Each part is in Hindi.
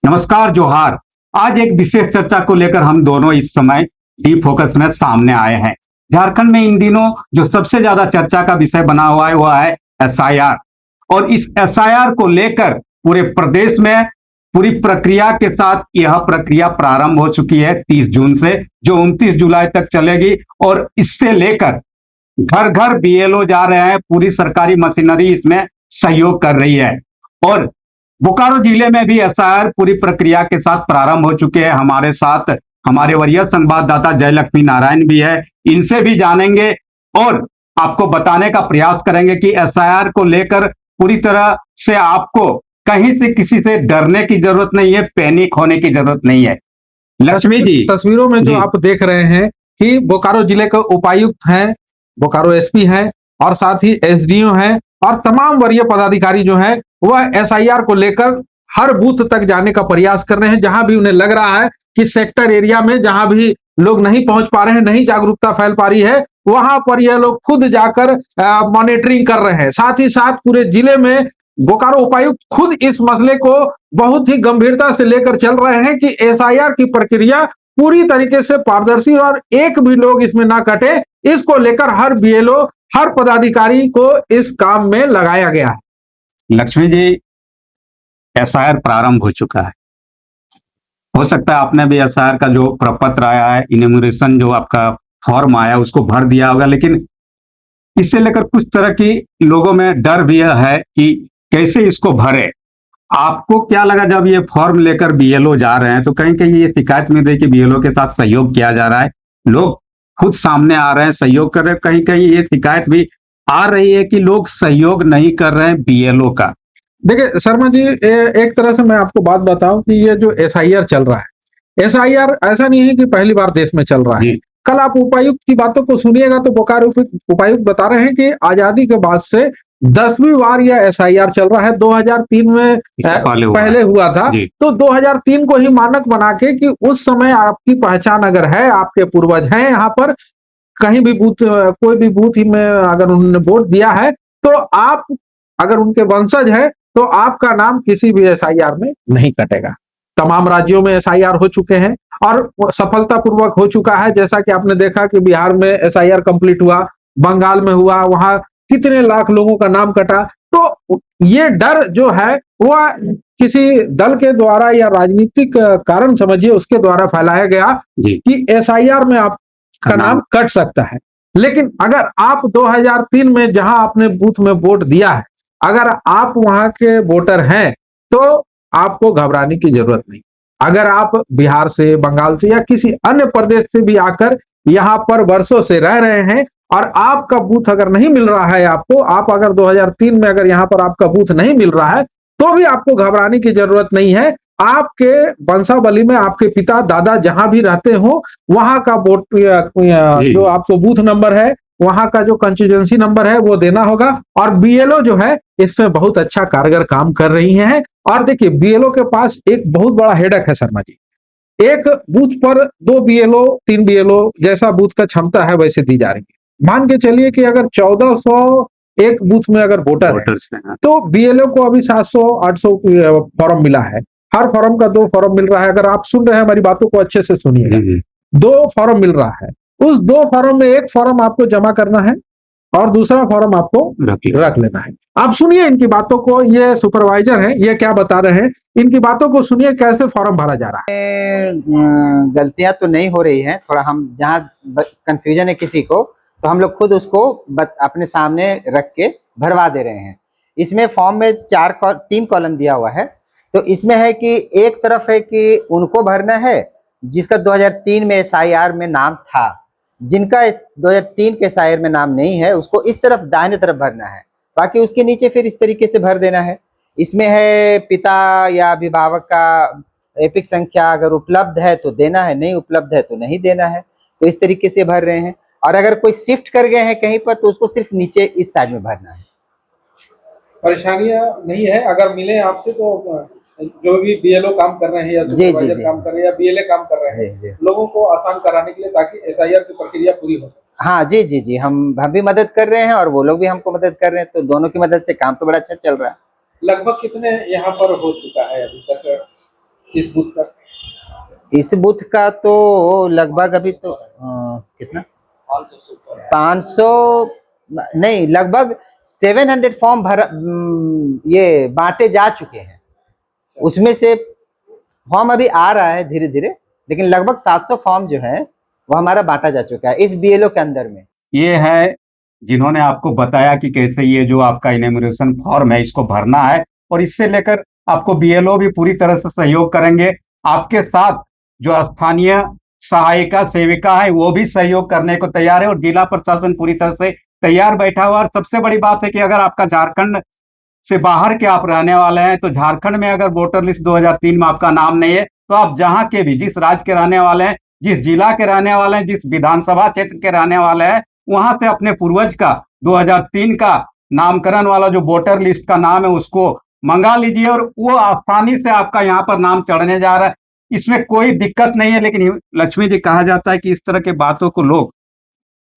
नमस्कार, जोहार। आज एक विशेष चर्चा को लेकर हम दोनों इस समय डी फोकस में सामने आए हैं। झारखंड में इन दिनों जो सबसे ज्यादा चर्चा का विषय बना हुआ है वह है एसआईआर। और इस एसआईआर को लेकर पूरे प्रदेश में पूरी प्रक्रिया के साथ यह प्रक्रिया प्रारंभ हो चुकी है 30 जून से, जो 29 जुलाई तक चलेगी। और इससे लेकर घर घर बीएलओ जा रहे हैं, पूरी सरकारी मशीनरी इसमें सहयोग कर रही है। और बोकारो जिले में भी एसआईआर पूरी प्रक्रिया के साथ प्रारंभ हो चुके हैं। हमारे साथ हमारे वरीय संवाददाता जयलक्ष्मी नारायण भी है, इनसे भी जानेंगे और आपको बताने का प्रयास करेंगे कि एसआईआर को लेकर पूरी तरह से आपको कहीं से किसी से डरने की जरूरत नहीं है, पैनिक होने की जरूरत नहीं है। लक्ष्मी जी, तस्वीरों में जो जी आप देख रहे हैं कि बोकारो जिले के उपायुक्त हैं, बोकारो एसपी हैं और साथ ही एसडीओ हैं और तमाम वरीय पदाधिकारी जो हैं वह एसआईआर को लेकर हर बूथ तक जाने का प्रयास कर रहे हैं। जहां भी उन्हें लग रहा है कि सेक्टर एरिया में जहां भी लोग नहीं पहुंच पा रहे हैं, नहीं जागरूकता फैल पा रही है, वहां पर यह लोग खुद जाकर मॉनिटरिंग कर रहे हैं। साथ ही साथ पूरे जिले में बोकारो उपायुक्त खुद इस मसले को बहुत ही गंभीरता से लेकर चल रहे हैं कि एसआईआर की प्रक्रिया पूरी तरीके से पारदर्शी और एक भी लोग इसमें ना कटे, इसको लेकर हर बीएलओ हर पदाधिकारी को इस काम में लगाया गया है। लक्ष्मी जी, एसआईआर प्रारंभ हो चुका है। हो सकता है आपने भी एसआईआर का जो प्रपत्र आया है, इन्यूमरेशन जो आपका फॉर्म आया उसको भर दिया होगा, लेकिन इससे लेकर कुछ तरह की लोगों में डर भी है कि कैसे इसको भरे। आपको क्या लगा जब ये फॉर्म लेकर बीएलओ जा रहे हैं, तो कहीं कहीं ये शिकायत मिल रही है कि बीएलओ के साथ सहयोग किया जा रहा है, लोग खुद सामने आ रहे हैं, सहयोग कर रहे हैं। कहीं कहीं ये शिकायत भी आ रही है कि लोग सहयोग नहीं कर रहे हैं बीएलओ का। देखिए शर्मा जी, एक तरह से मैं आपको बात बताऊं कि ये जो एसआईआर चल रहा है, एसआईआर ऐसा नहीं है कि पहली बार देश में चल रहा है। जी कल आप उपायुक्त की बातों को सुनिएगा तो बोकारो उपायुक्त बता रहे हैं कि आजादी के बाद से 10वीं बार यह एसआईआर चल रहा है। 2003 में इससे पहले हुआ था, जी तो 2003 को ही मानक बना के कि उस समय आपकी पहचान अगर है, आपके पूर्वज हैं यहाँ पर, कहीं भी बूथ कोई भी बूथ में अगर उन्होंने वोट दिया है, तो आप अगर उनके वंशज है तो आपका नाम किसी भी एसआईआर में नहीं कटेगा। तमाम राज्यों में एसआईआर हो चुके हैं और सफलतापूर्वक हो चुका है। जैसा कि आपने देखा कि बिहार में एसआईआर कंप्लीट हुआ, बंगाल में हुआ, वहां कितने लाख लोगों का नाम कटा। तो ये डर जो है वह किसी दल के द्वारा या राजनीतिक कारण समझिए उसके द्वारा फैलाया गया जी कि एसआईआर में आपका नाम कट सकता है। लेकिन अगर आप 2003 में जहां आपने बूथ में वोट दिया है, अगर आप वहां के वोटर हैं, तो आपको घबराने की जरूरत नहीं। अगर आप बिहार से, बंगाल से या किसी अन्य प्रदेश से भी आकर यहाँ पर वर्षों से रह रहे हैं और आपका बूथ अगर नहीं मिल रहा है आपको, आप अगर 2003 में अगर यहाँ पर आपका बूथ नहीं मिल रहा है, तो भी आपको घबराने की जरूरत नहीं है। आपके वंशावली में आपके पिता दादा जहां भी रहते हो, वहां का वोट जो आपको बूथ नंबर है, वहां का जो कंस्टिट्यूएंसी नंबर है वो देना होगा। और बीएलओ जो है इसमें बहुत अच्छा कारगर काम कर रही हैं। और देखिए बीएलओ के पास एक बहुत बड़ा हेडक है शर्मा जी। एक बूथ पर 2 बीएलओ 3 बीएलओ जैसा बूथ का क्षमता है वैसे दी जा रही है। मान के चलिए कि अगर 1400 एक बूथ में अगर वोटर है, तो बीएलओ को अभी 700-800 फॉर्म मिला है। हर फॉर्म का 2 फॉर्म मिल रहा है। अगर आप सुन रहे हैं हमारी बातों को अच्छे से सुनिएगा, 2 फॉर्म मिल रहा है। उस 2 फॉर्म में एक फॉर्म आपको जमा करना है और दूसरा फॉर्म आपको रख लेना है। आप सुनिए इनकी बातों को, ये सुपरवाइजर हैं, ये क्या बता रहे हैं, इनकी बातों को सुनिए कैसे फॉर्म भरा जा रहा है। गलतियां तो नहीं हो रही हैं, थोड़ा हम जहाँ कंफ्यूजन है किसी को, तो हम लोग खुद उसको अपने सामने रख के भरवा दे रहे हैं। इसमें फॉर्म में 3 कॉलम दिया हुआ है। तो इसमें है कि एक तरफ है कि उनको भरना है जिसका 2003 में एसआईआर में नाम था, जिनका 2003 के एसआईआर में नाम नहीं है उसको इस तरफ दाहिने तरफ भरना है, बाकी उसके नीचे फिर इस तरीके से भर देना है। इसमें है पिता या अभिभावक का एपिक संख्या अगर उपलब्ध है तो देना है, नहीं उपलब्ध है तो नहीं देना है। तो इस तरीके से भर रहे हैं। और अगर कोई शिफ्ट कर गए हैं कहीं पर तो उसको सिर्फ नीचे इस साइड में भरना है। परेशानियां नहीं है अगर मिले आपसे तो जो भी बीएलओ काम कर रहे हैं या सुपरवाइजर काम कर रहे हैं या बीएलए काम कर रहे हैं, लोगों को आसान कराने के लिए ताकि एसआईआर की प्रक्रिया पूरी हो सके। हाँ जी जी जी, हम भी मदद कर रहे हैं और वो लोग भी हमको मदद कर रहे हैं, तो दोनों की मदद से काम तो बड़ा अच्छा चल रहा है। लगभग कितने यहाँ पर हो चुका है अभी तक? इस बूथ का? इस बूथ का तो लगभग अभी तो कितना 500 नहीं, लगभग 700 फॉर्म ये बांटे जा चुके हैं। उसमें से फॉर्म अभी आ रहा है धीरे धीरे, लेकिन लगभग 700 फॉर्म जो है वो हमारा बांटा जा चुका है इस बीएलओ के अंदर में। ये है जिन्होंने आपको बताया कि कैसे ये जो आपका इनैमोरेशन फॉर्म है इसको भरना है, और इससे लेकर आपको बीएलओ भी पूरी तरह से सहयोग करेंगे। आपके साथ जो स्थानीय सहायिका सेविका है वो भी सहयोग करने को तैयार है, और जिला प्रशासन पूरी तरह से तैयार बैठा हुआ है। और सबसे बड़ी बात है कि अगर आपका झारखंड से बाहर के आप रहने वाले हैं, तो झारखंड में अगर वोटर लिस्ट 2003 में आपका नाम नहीं है, तो आप जहां के भी जिस राज्य के रहने वाले हैं, जिस जिला के रहने वाले हैं, जिस विधानसभा क्षेत्र के रहने वाले हैं, वहां से अपने पूर्वज का 2003 का नामकरण वाला जो वोटर लिस्ट का नाम है उसको मंगा लीजिए, और वो आसानी से आपका यहाँ पर नाम चढ़ने जा रहा है। इसमें कोई दिक्कत नहीं है। लेकिन लक्ष्मी जी, कहा जाता है कि इस तरह के बातों को लोग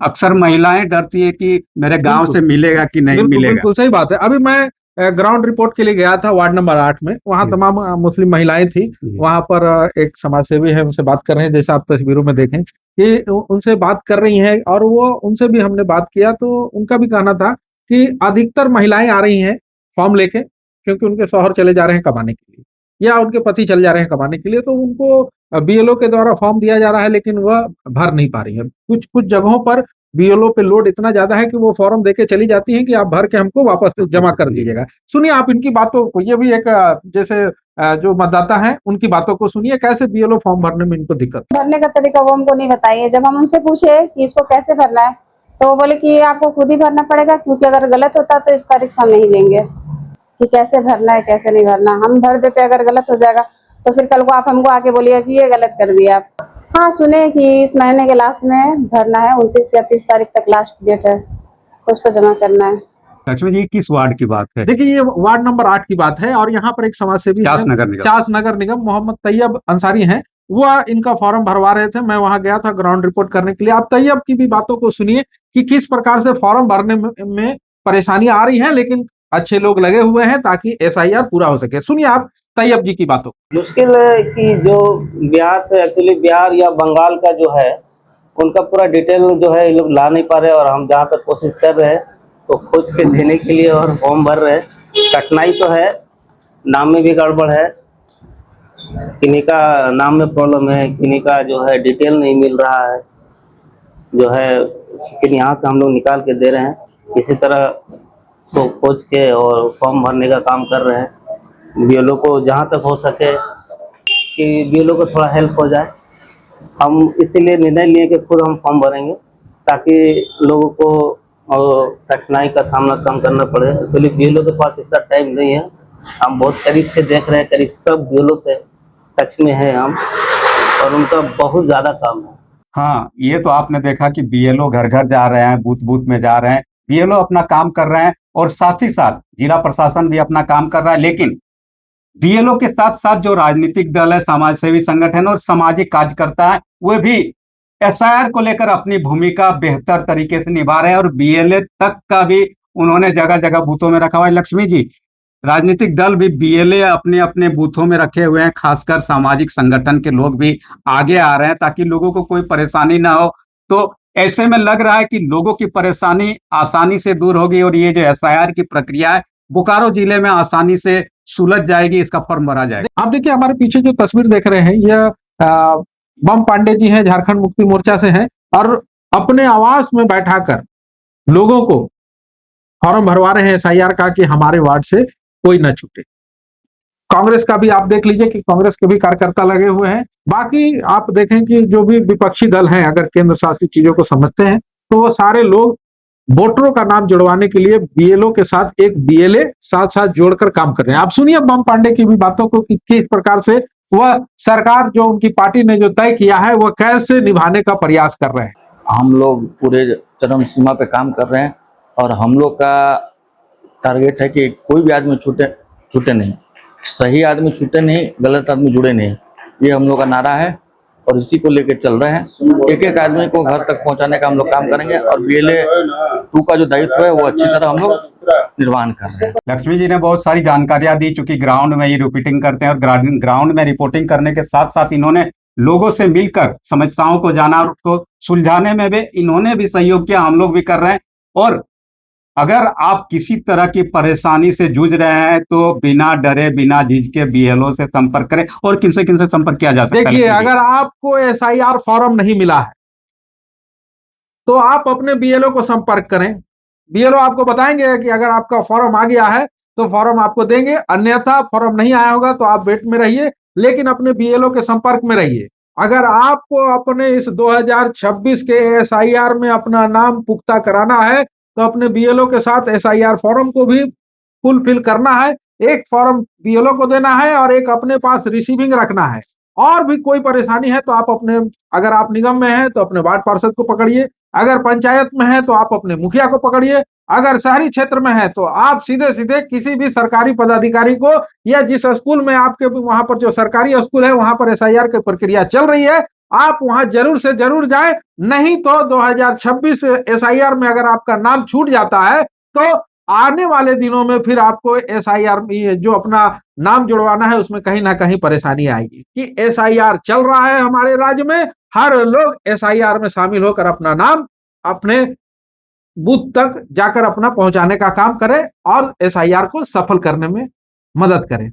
अक्सर महिलाएं डरती है कि मेरे गांव से मिलेगा कि नहीं बिल्कुल मिलेगा। बिल्कुल सही बात है। अभी मैं ग्राउंड रिपोर्ट के लिए गया था वार्ड नंबर 8 में, वहाँ तमाम मुस्लिम महिलाएं थी। वहां पर एक समाज सेवी है, उनसे बात कर रहे हैं, जैसे आप तस्वीरों में देखें कि उनसे बात कर रही हैं, और वो उनसे भी हमने बात किया तो उनका भी कहना था कि अधिकतर महिलाएं आ रही हैं फॉर्म लेके, क्योंकि उनके शौहर चले जा रहे हैं कमाने के लिए या उनके पति चले जा रहे हैं कमाने के लिए, तो उनको बीएलओ के द्वारा फॉर्म दिया जा रहा है, लेकिन वह भर नहीं पा रही है। कुछ कुछ जगहों पर बीएलओ पे लोड इतना ज्यादा है कि वो फॉर्म देके चली जाती हैं कि आप भर के हमको वापस जमा कर दीजिएगा। सुनिए आप इनकी बातों को, ये भी एक जैसे जो मतदाता हैं उनकी बातों को सुनिए, कैसे बीएलओ फॉर्म भरने में इनको दिक्कत। भरने का तरीका वो हमको नहीं बताइए। जब हम उनसे पूछे कि इसको कैसे भरना है, तो वो बोले कि आपको खुद ही भरना पड़ेगा, क्योंकि अगर गलत होता तो इसका रिस्क हम नहीं लेंगे कि कैसे भरना है कैसे नहीं भरना। हम भर देते, अगर गलत हो जाएगा तो फिर कल को आप हमको आके बोलिएगा कि ये गलत कर दिया आप। हाँ, सुने कि इस महीने के लास्ट में भरना है, 29 या 30 तारीख तक लास्ट डेट है, तो उसको जमा करना है। लक्ष्मी जी, किस वार्ड की बात है? देखिए, ये वार्ड नंबर 8 की बात है, और यहाँ पर एक समाज सेवी चास नगर निगम। चास नगर निगम मोहम्मद तैयब अंसारी हैं, वो इनका फॉर्म भरवा रहे थे। मैं वहां गया था ग्राउंड रिपोर्ट करने के लिए। आप तैयब की भी बातों को सुनिए कि किस प्रकार से फॉर्म भरने में परेशानी आ रही है, लेकिन अच्छे लोग लगे हुए हैं ताकि एसआईआर पूरा हो सके। सुनिए आप तैयब जी की बातों। मुश्किल है कि जो बिहार से, एक्चुअली बिहार या बंगाल का जो है उनका पूरा डिटेल जो है ये लोग ला नहीं पा रहे, और हम जहाँ तक कोशिश कर रहे हैं तो खोज के देने के लिए और फॉर्म भर रहे हैं। कठिनाई तो है, नाम में भी गड़बड़ है, किन्हीं का नाम में प्रॉब्लम है, किन्हीं का जो है डिटेल नहीं मिल रहा है जो है, लेकिन यहाँ से हम लोग निकाल के दे रहे हैं। किसी तरह उसको खोज के और फॉर्म भरने का काम कर रहे हैं। बीएलओ को जहाँ तक हो सके कि बीएलओ को थोड़ा हेल्प हो जाए, हम इसीलिए निर्णय लिए कि खुद हम फॉर्म भरेंगे ताकि लोगों को कठिनाई का सामना कम करना पड़े। एक्चुअली बीएलओ के पास इतना टाइम नहीं है। हम बहुत करीब से देख रहे हैं, करीब सब बीएलओ से टच में है हम, और उनका बहुत ज़्यादा काम है। हाँ, ये तो आपने देखा कि बीएलओ घर घर जा रहे हैं, बूथ बूथ में जा रहे हैं, बीएलओ अपना काम कर रहे हैं, और साथ ही साथ जिला प्रशासन भी अपना काम कर रहा है। लेकिन बीएलओ के साथ साथ जो राजनीतिक दल है, समाज सेवी संगठन और सामाजिक कार्यकर्ता है, वे भी एसआईआर को लेकर अपनी भूमिका बेहतर तरीके से निभा रहे हैं, और बीएलए तक का भी उन्होंने जगह जगह बूथों में रखा हुआ है। लक्ष्मी जी, राजनीतिक दल भी बीएलए अपने अपने बूथों में रखे हुए हैं, खासकर सामाजिक संगठन के लोग भी आगे आ रहे हैं ताकि लोगों को कोई परेशानी ना हो। तो ऐसे में लग रहा है कि लोगों की परेशानी आसानी से दूर होगी, और ये जो एसआईआर की प्रक्रिया है बोकारो जिले में आसानी से सुलझ जाएगी, इसका फॉर्म भरा जाएगा। आप देखिए, हमारे पीछे जो तस्वीर देख रहे हैं, यह बम पांडे जी हैं, झारखंड मुक्ति मोर्चा से हैं, और अपने आवास में बैठाकर लोगों को फॉर्म भरवा रहे हैं एसआईआर का कि हमारे वार्ड से कोई न छूटे। कांग्रेस का भी आप देख लीजिए कि कांग्रेस के भी कार्यकर्ता लगे हुए हैं। बाकी आप देखें कि जो भी विपक्षी दल हैं, अगर केंद्र शासित चीजों को समझते हैं, तो वो सारे लोग वोटरों का नाम जुड़वाने के लिए बीएलओ के साथ एक बीएलए साथ साथ जोड़कर काम कर रहे हैं। आप सुनिए बम पांडे की भी बातों को कि किस प्रकार से वह सरकार, जो उनकी पार्टी ने जो तय किया है, वह कैसे निभाने का प्रयास कर रहे हैं। हम लोग पूरे चरम सीमा पे काम कर रहे हैं, और हम लोग का टारगेट है कि कोई भी आदमी छूटे नहीं, सही आदमी छूटे नहीं, गलत आदमी जुड़े नहीं। ये हम लोग का नारा है, और इसी को लेकर चल रहे हैं। एक एक आदमी को घर तक पहुंचाने का हम लोग काम करेंगे और BLA 2 का जो दायित्व है वो अच्छी तरह हम लोग निर्वहन कर रहे हैं। लक्ष्मी जी ने बहुत सारी जानकारियां दी, चूंकि ग्राउंड में ही रिपोर्टिंग करते हैं और ग्राउंड में रिपोर्टिंग करने के साथ साथ इन्होंने लोगों से मिलकर समस्याओं को जाना और उसको सुलझाने में भी इन्होंने भी सहयोग किया, हम लोग भी कर रहे हैं। और अगर आप किसी तरह की परेशानी से जूझ रहे हैं तो बिना डरे बिना झिझके BLO से संपर्क करें। और किनसे संपर्क किया जा सकता है? देखिए, लक्ष्मी जी? अगर आपको SIR फॉर्म नहीं मिला है तो आप अपने BLO को संपर्क करें। BLO आपको बताएंगे कि अगर आपका फॉर्म आ गया है तो फॉर्म आपको देंगे, अन्यथा फॉर्म नहीं आया होगा तो आप वेट में रहिए, लेकिन अपने BLO के संपर्क में रहिए। अगर आपको अपने इस 2026 के SIR में अपना नाम पुख्ता कराना है तो अपने BLO के साथ SIR फॉर्म को भी फुलफिल करना है। एक फॉर्म BLO को देना है और एक अपने पास रिसीविंग रखना है। और भी कोई परेशानी है तो आप अपने, अगर आप निगम में हैं तो अपने वार्ड पार्षद को पकड़िए, अगर पंचायत में है तो आप अपने मुखिया को पकड़िए, अगर शहरी क्षेत्र में है तो आप सीधे सीधे किसी भी सरकारी पदाधिकारी को, या जिस स्कूल में आपके वहां पर जो सरकारी स्कूल है वहां पर SIR की प्रक्रिया चल रही है, आप वहां जरूर से जरूर जाएं। नहीं तो 2026 SIR में अगर आपका नाम छूट जाता है तो आने वाले दिनों में फिर आपको SIR में जो अपना नाम जुड़वाना है उसमें कहीं ना कहीं परेशानी आएगी। कि SIR चल रहा है हमारे राज्य में, हर लोग SIR में शामिल होकर अपना नाम अपने बूथ तक जाकर अपना पहुंचाने का काम करें और SIR को सफल करने में मदद करें।